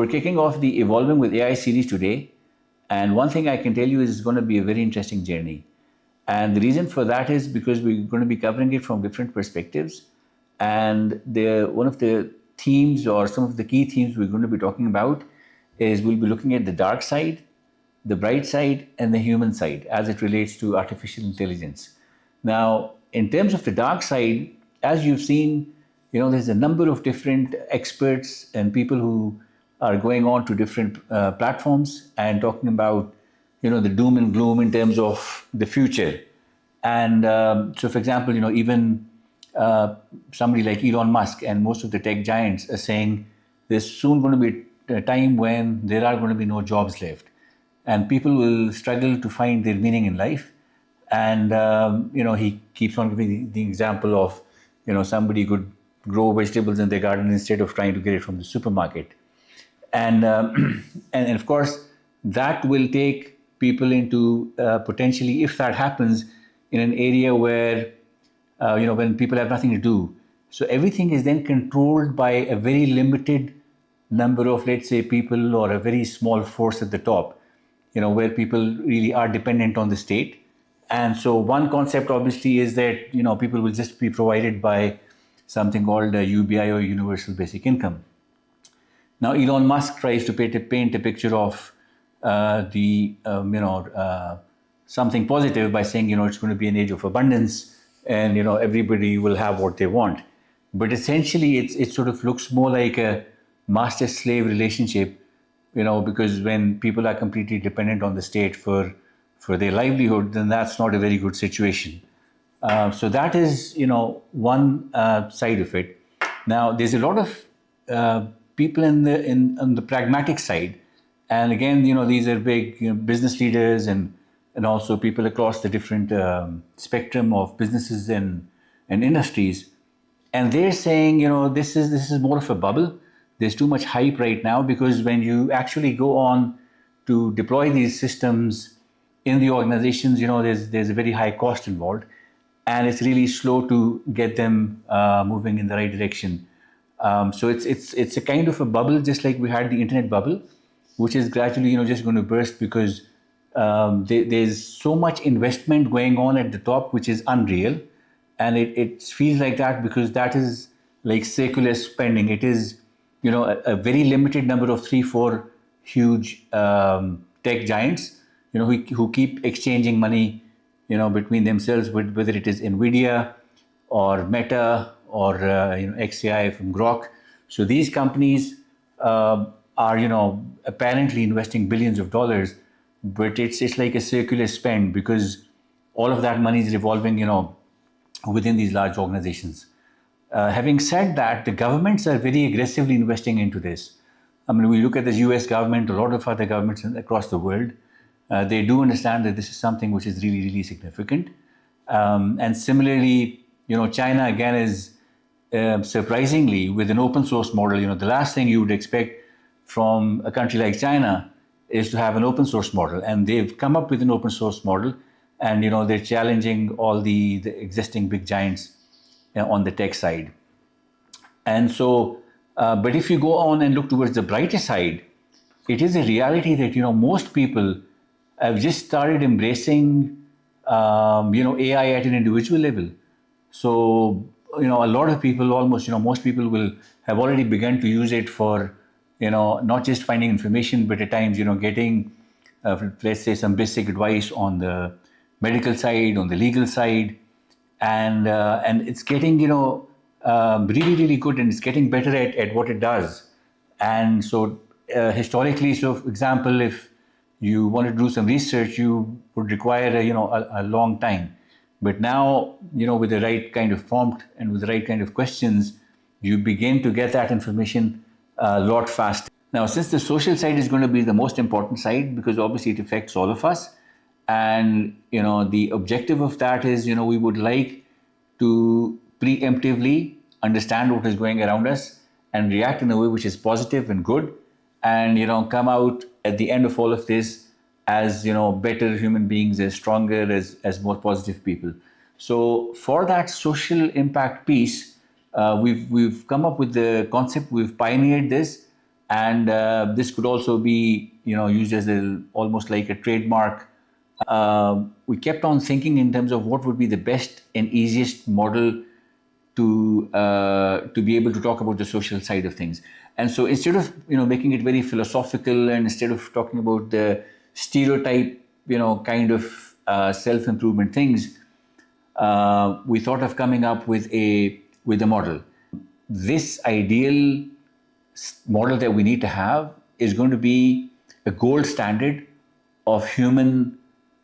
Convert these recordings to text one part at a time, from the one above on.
we're kicking off the Evolving with AI series today. And one thing I can tell you is it's going to be a very interesting journey. And the reason for that is because we're going to be covering it from different perspectives. And one of the themes or some of the key themes we're going to be talking about is we'll be looking at the dark side, the bright side, and the human side as it relates to artificial intelligence. Now, in terms of the dark side, as you've seen, there's a number of different experts and people who are going on to different platforms and talking about, the doom and gloom in terms of the future. And so, for example, even somebody like Elon Musk and most of the tech giants are saying there's soon going to be a time when there are going to be no jobs left, and people will struggle to find their meaning in life. And he keeps on giving the example of somebody could grow vegetables in their garden instead of trying to get it from the supermarket. And and of course that will take people into potentially, if that happens, in an area where when people have nothing to do. So everything is then controlled by a very limited number of, let's say, people, or a very small force at the top, where people really are dependent on the state. And so one concept obviously is that, people will just be provided by something called a UBI, or Universal Basic Income. Now, Elon Musk tries to paint a picture of something positive by saying, it's going to be an age of abundance, and, everybody will have what they want. But essentially, it sort of looks more like a master-slave relationship, because when people are completely dependent on the state for their livelihood, then that's not a very good situation. So that is, one side of it. Now, there's a lot of people on the pragmatic side, and again, these are big business leaders and also people across the different spectrum of businesses and industries, and they're saying, this is more of a bubble. There's too much hype right now, because when you actually go on to deploy these systems in the organizations, there's a very high cost involved, and it's really slow to get them moving in the right direction. So it's a kind of a bubble, just like we had the internet bubble, which is gradually just going to burst, because there's so much investment going on at the top, which is unreal, and it feels like that because that is like circular spending. It is a very limited number of 3-4 huge tech giants who keep exchanging money between themselves, whether it is Nvidia or Meta or XAI from Grok. So these companies are apparently investing billions of dollars, but it's like a circular spend, because all of that money is revolving within these large organizations. Having said that, the governments are very aggressively investing into this. I mean, we look at the US government, a lot of other governments across the world, they do understand that this is something which is really, really significant. And similarly, China again is surprisingly with an open source model. The last thing you would expect from a country like China is to have an open source model, and they've come up with an open source model, and they're challenging all the existing big giants on the tech side. And so, but if you go on and look towards the brighter side, it is a reality that most people have just started embracing AI at an individual level. So a lot of people, almost most people will have already begun to use it for not just finding information, but at times getting let's say some basic advice on the medical side, on the legal side, and it's getting really, really good, and it's getting better at what it does. And so historically, so for example, if you want to do some research, you would require a long time. But now, with the right kind of prompt and with the right kind of questions, you begin to get that information a lot faster. Now, since the social side is going to be the most important side, because obviously it affects all of us, and the objective of that is we would like to preemptively understand what is going around us and react in a way which is positive and good, and come out at the end of all of this as better human beings, as stronger, as more positive people. So for that social impact piece, we've come up with the concept, we've pioneered this, and this could also be used as almost like a trademark. We kept on thinking in terms of what would be the best and easiest model to be able to talk about the social side of things. And so instead of making it very philosophical, and instead of talking about the stereotype kind of self improvement things, we thought of coming up with a model. This ideal model that we need to have is going to be a gold standard of human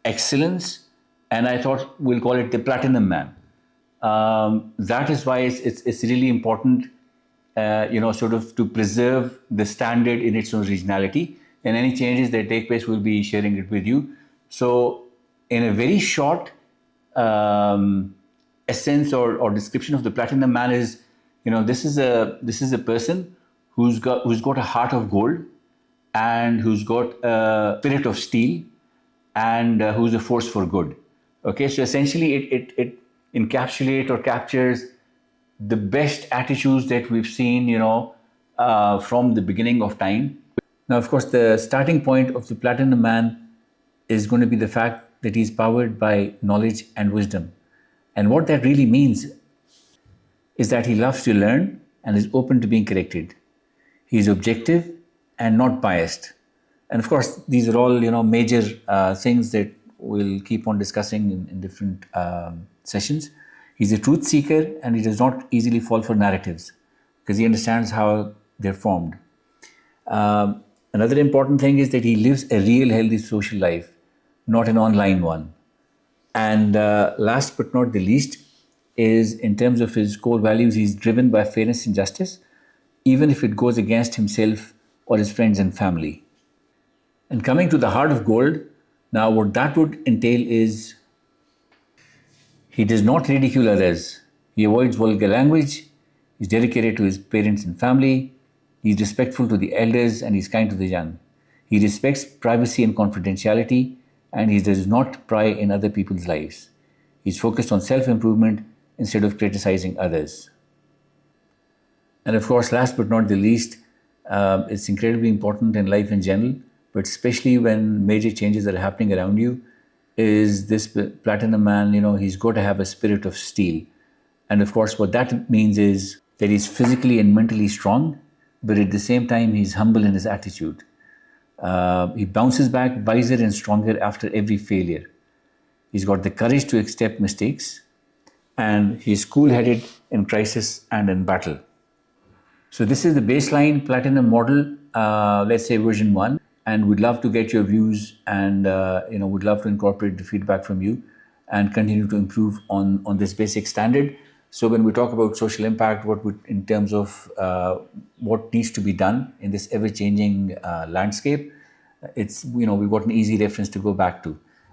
excellence, and I thought we'll call it the Platinum Man. That is why it's really important, sort of to preserve the standard in its originality. And any changes that take place, we'll be sharing it with you. So, in a very short essence or description of the Platinum Man is, this is a person who's got a heart of gold, and who's got a spirit of steel, and who's a force for good. Okay, so essentially it encapsulates or captures the best attitudes that we've seen, from the beginning of time. Now, of course, the starting point of the Platinum Man is going to be the fact that he's powered by knowledge and wisdom. And what that really means is that he loves to learn and is open to being corrected. He is objective and not biased. And of course, these are all major things that we'll keep on discussing in different sessions. He's a truth seeker, and he does not easily fall for narratives because he understands how they're formed. Another important thing is that he lives a real healthy social life, not an online one. And last but not the least is, in terms of his core values, he's driven by fairness and justice, even if it goes against himself or his friends and family. And coming to the heart of gold, now what that would entail is he does not ridicule others. He avoids vulgar language. He's dedicated to his parents and family. He's respectful to the elders, and he's kind to the young. He respects privacy and confidentiality, and he does not pry in other people's lives. He's focused on self-improvement instead of criticizing others. And of course, last but not the least, it's incredibly important in life in general, but especially when major changes are happening around you, is this Platinum Man, he's got to have a spirit of steel. And of course, what that means is that he's physically and mentally strong, but at the same time, he's humble in his attitude. He bounces back wiser and stronger after every failure. He's got the courage to accept mistakes, and he's cool-headed in crisis and in battle. So this is the baseline Platinum model, let's say version 1. And we'd love to get your views, and we'd love to incorporate the feedback from you and continue to improve on this basic standard. So when we talk about social impact, in terms of what needs to be done in this ever-changing landscape, it's we've got an easy reference to go back to.